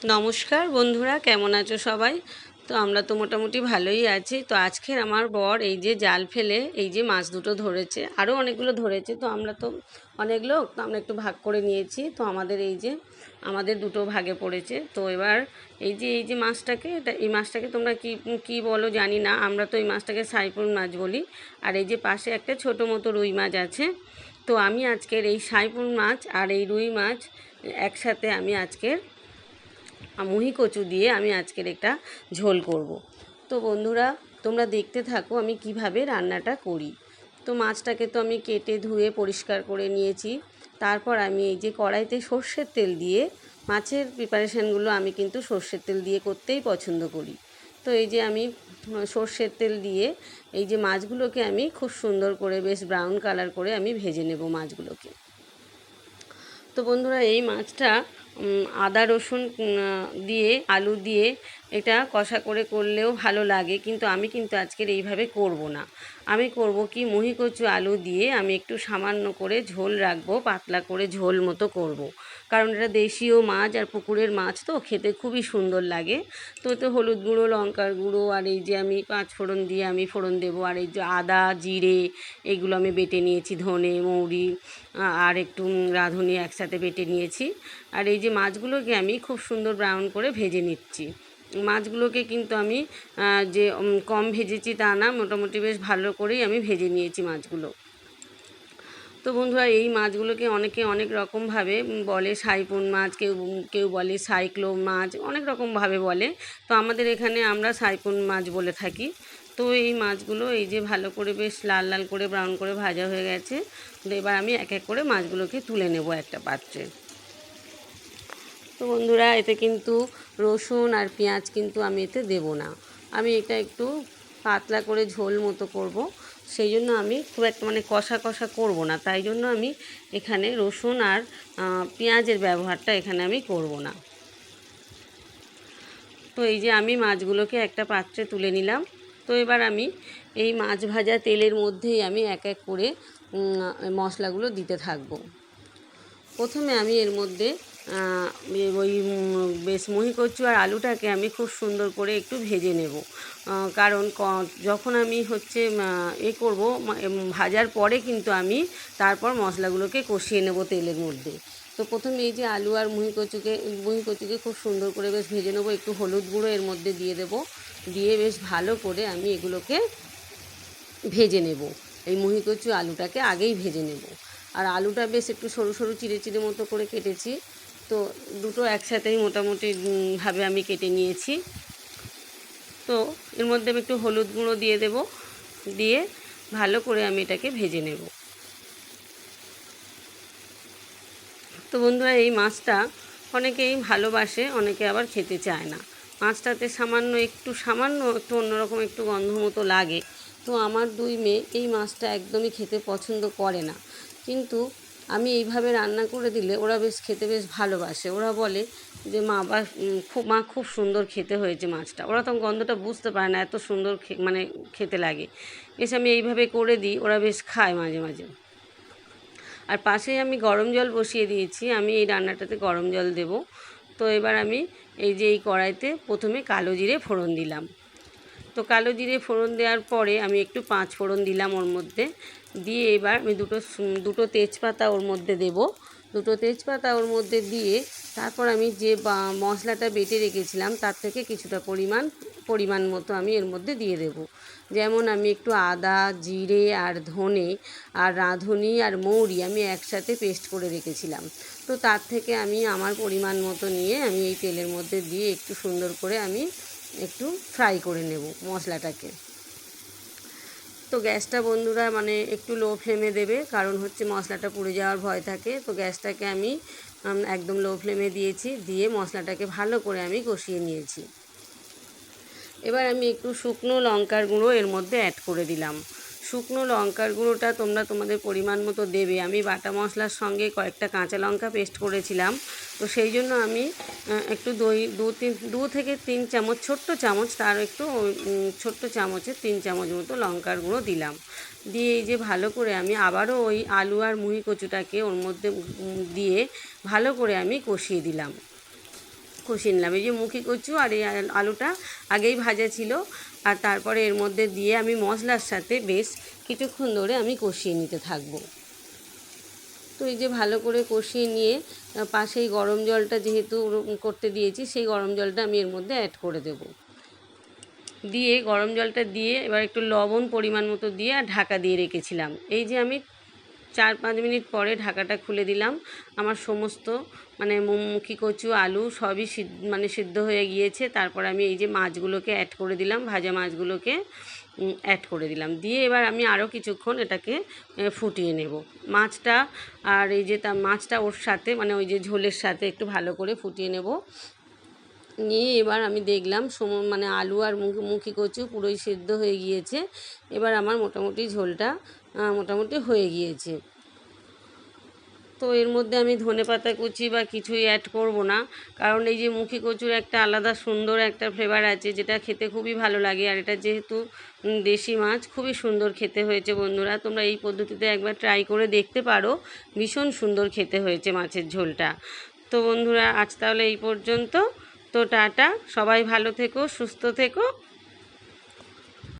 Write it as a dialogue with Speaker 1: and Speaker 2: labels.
Speaker 1: নমস্কার বন্ধুরা, কেমন আছো সবাই? তো আমরা তো মোটামুটি ভালোই আছি। তো আজকের আমার বর এই যে জাল ফেলে এই যে মাছ দুটো ধরেছে, আরও অনেকগুলো ধরেছে। তো আমরা তো অনেক লোক, তো আমরা একটু ভাগ করে নিয়েছি। তো আমাদের দুটো ভাগে পড়েছে। তো এবার এই যে মাছটাকে, এই মাছটাকে তোমরা কি কি বলো জানি না, আমরা তো এই মাছটাকে সাইপুর মাছ বলি। আর এই যে পাশে একটা ছোটো মতো রুই মাছ আছে। তো আমি আজকের এই সাইপুর মাছ আর এই রুই মাছ একসাথে আমি আজকের মুহি কচু দিয়ে আমি আজকের একটা ঝোল করব। তো বন্ধুরা, তোমরা দেখতে থাকো আমি কিভাবে রান্নাটা করি। তো মাছটাকে তো আমি কেটে ধুয়ে পরিষ্কার করে নিয়েছি। তারপর আমি এই যে কড়াইতে সর্ষের তেল দিয়ে মাছের প্রিপারেশানগুলো আমি কিন্তু সর্ষের তেল দিয়ে করতেই পছন্দ করি। তো এই যে আমি সর্ষের তেল দিয়ে এই যে মাছগুলোকে আমি খুব সুন্দর করে বেশ ব্রাউন কালার করে আমি ভেজে নেব মাছগুলোকে। তো বন্ধুরা, এই মাছটা আদা রসুন দিয়ে আলু দিয়ে এটা কষা করে করলেও ভালো লাগে, কিন্তু আমি আজকের এইভাবে করব না। আমি করব কি, মুহি কচু আলু দিয়ে আমি একটু সামান্য করে ঝোল রাখবো, পাতলা করে ঝোল মতো করব। কারণ এটা দেশীয় মাছ আর পুকুরের মাছ, তো খেতে খুবই সুন্দর লাগে। তো এতে হলুদ গুঁড়ো, লঙ্কার গুঁড়ো আর এই যে আমি পাঁচ ফোড়ন দিয়ে আমি ফোড়ন দেবো। আর এই যে আদা জিরে এগুলো আমি বেটে নিয়েছি, ধনে মৌরি আর একটু রাঁধুনি একসাথে বেটে নিয়েছি। আর এই যে মাছগুলোকে আমি খুব সুন্দর ব্রাউন করে ভেজে নিচ্ছি। মাছগুলোকে কিন্তু আমি যে কম ভেজেছি তা না, মোটামুটি বেশ ভালো করেই আমি ভেজে নিয়েছি মাছগুলো। তো বন্ধুরা, এই মাছগুলোকে অনেকে অনেক রকমভাবে বলে, সাইপুন মাছ, কেউ কেউ বলে সাইক্লো মাছ, অনেক রকমভাবে বলে। তো আমাদের এখানে আমরা সাইপুন মাছ বলে থাকি। তো এই মাছগুলো এই যে ভালো করে বেশ লাল লাল করে ব্রাউন করে ভাজা হয়ে গেছে। তো এবার আমি এক এক করে মাছগুলোকে তুলে নেব একটা পাত্রে। তো বন্ধুরা, এতে কিন্তু রসুন আর পেঁয়াজ কিন্তু আমি এতে দেব না। আমি এটা একটু পাতলা করে ঝোল মতো করব। সেই জন্য আমি খুব একটা কষা কষা করব না, তাই জন্য আমি এখানে রসুন আর পেঁয়াজের ব্যবহারটা এখানে আমি করব না। তো এই যে আমি মাছগুলোকে একটা পাত্রে তুলে নিলাম। তো এবার আমি এই মাছ ভাজা তেলের মধ্যেই আমি এক এক করে মশলাগুলো দিতে থাকবো। প্রথমে আমি এর মধ্যে ওই বেশ মুহি কচু আর আলুটাকে আমি খুব সুন্দর করে একটু ভেজে নেব। কারণ যখন আমি করব, ভাজার পরে কিন্তু আমি তারপর মশলাগুলোকে কষিয়ে নেব তেলের মধ্যে। তো প্রথমে এই যে আলু আর মুহি কচুকে খুব সুন্দর করে বেশ ভেজে নেব। একটু হলুদ গুঁড়ো এর মধ্যে দিয়ে দেব, দিয়ে বেশ ভালো করে আমি এগুলোকে ভেজে নেব। এই মুহি কচু আলুটাকে আগেই ভেজে নেব। আর আলুটা বেশ একটু সরু সরু চিড়ে চিড়ে মতো করে কেটেছি। তো দুটো একসাথেই মোটামুটি ভাবে আমি কেটে নিয়েছি। তো এর মধ্যে আমি একটু হলুদ গুঁড়ো দিয়ে দেব, দিয়ে ভালো করে আমি এটাকে ভেজে নেব। তো বন্ধুরা, এই মাছটা অনেকেই ভালোবাসে, অনেকে আবার খেতে চায় না। মাছটাতে সামান্য একটু অন্যরকম একটু গন্ধ মতো লাগে। তো আমার দুই মেয়ে এই মাছটা একদমই খেতে পছন্দ করে না, কিন্তু আমি এইভাবে রান্না করে দিলে ওরা খেতে বেশ ভালোবাসে। ওরা বলে যে মা খুব সুন্দর খেতে হয়েছে মাছটা। ওরা তখন গন্ধটা বুঝতে পারে না, এত সুন্দর খেতে লাগে। বেশ আমি এইভাবে করে দিই, ওরা বেশ খায় মাঝে মাঝে। আর পাশেই আমি গরম জল বসিয়ে দিয়েছি, আমি এই রান্নাটাতে গরম জল দেব। তো এবার আমি এই কড়াইতে প্রথমে কালো জিরে ফোড়ন দিলাম। তো কালো জিরে ফোড়ন দেওয়ার পরে আমি একটু পাঁচ ফোড়ন দিলাম ওর মধ্যে, দিয়ে এবার আমি দুটো তেজপাতা ওর মধ্যে দেব। দুটো তেজপাতা ওর মধ্যে দিয়ে তারপর আমি যে মশলাটা বেটে রেখেছিলাম তার থেকে কিছুটা পরিমাণ মতো আমি এর মধ্যে দিয়ে দেব। যেমন আমি একটু আদা জিরে আর ধনে আর রাঁধুনি আর মৌরি আমি একসাথে পেস্ট করে রেখেছিলাম। তো তার থেকে আমি আমার পরিমাণ মতো নিয়ে আমি এই তেলের মধ্যে দিয়ে একটু সুন্দর করে আমি একটু ফ্রাই করে নেব মশলাটাকে। তো গ্যাসটা বন্ধুরা একটু লো ফ্লেমে দেবে, কারণ মশলাটা পুড়ে যাওয়ার ভয় থাকে। তো গ্যাসটাকে আমি একদম লো ফ্লেমে দিয়েছি, দিয়ে মশলাটাকে ভালো করে আমি কষিয়ে নিয়েছি। এবার আমি একটু শুকনো লঙ্কার গুঁড়ো এর মধ্যে অ্যাড করে দিলাম। শুকনো লঙ্কার গুঁড়োটা তোমরা তোমাদের পরিমাণ মতো দেবে। আমি বাটা মশলার সঙ্গে কয়েকটা কাঁচা লঙ্কা পেস্ট করেছিলাম, তো সেই জন্য আমি একটু দু থেকে তিন চামচ, ছোট্ট চামচ, তার একটু ছোট্ট চামচের 3 চামচ মতো লঙ্কার গুঁড়ো দিলাম। দিয়ে এই যে ভালো করে আমি আবারও ওই আলু আর মুহি কচুটাকে ওর মধ্যে দিয়ে ভালো করে আমি কষিয়ে দিলাম। কষিয়ে নিলাম। এই যে মুখি কচু আর এই আলুটা আগেই ভাজা ছিল, আর তারপরে এর মধ্যে দিয়ে আমি মশলার সাথে বেশ কিছুক্ষণ ধরে আমি কষিয়ে নিতে থাকবো। তো এই যে ভালো করে কষিয়ে নিয়ে পাশেই গরম জলটা যেহেতু করতে দিয়েছি, সেই গরম জলটা আমি এর মধ্যে অ্যাড করে দেব। দিয়ে গরম জলটা দিয়ে এবার একটু লবণ পরিমাণ মতো দিয়ে আর ঢাকা দিয়ে রেখেছিলাম। এই যে আমি 4-5 মিনিট পরে ঢাকাটা খুলে দিলাম। আমার সমস্ত মুখি কচু আলু সবই সিদ্ধ হয়ে গিয়েছে। তারপর আমি এই যে মাছগুলোকে অ্যাড করে দিলাম, ভাজা মাছগুলোকে অ্যাড করে দিলাম। দিয়ে এবার আমি আরও কিছুক্ষণ এটাকে ফুটিয়ে নেব। মাছটা আর এই যে মাছটা ওর সাথে ওই যে ঝোলের সাথে একটু ভালো করে ফুটিয়ে নেব। নিয়ে এবার আমি দেখলাম আলু আর মুখি কচু পুরোই সেদ্ধ হয়ে গিয়েছে। এবার আমার মোটামুটি ঝোলটা মোটামুটি হয়ে গিয়েছে। তো এর মধ্যে আমি ধনেপাতা কুচি বা কিছুই অ্যাড করব না, কারণ এই যে মুখি কচুর একটা আলাদা সুন্দর একটা ফ্লেভার আছে, যেটা খেতে খুবই ভালো লাগে। আর এটা যেহেতু দেশি মাছ, খুবই সুন্দর খেতে হয়েছে বন্ধুরা। তোমরা এই পদ্ধতিতে একবার ট্রাই করে দেখতে পারো, ভীষণ সুন্দর খেতে হয়েছে মাছের ঝোলটা। তো বন্ধুরা আজ তাহলে এই পর্যন্ত। তো টাটা, সবাই ভালো থেকো, সুস্থ থেকো।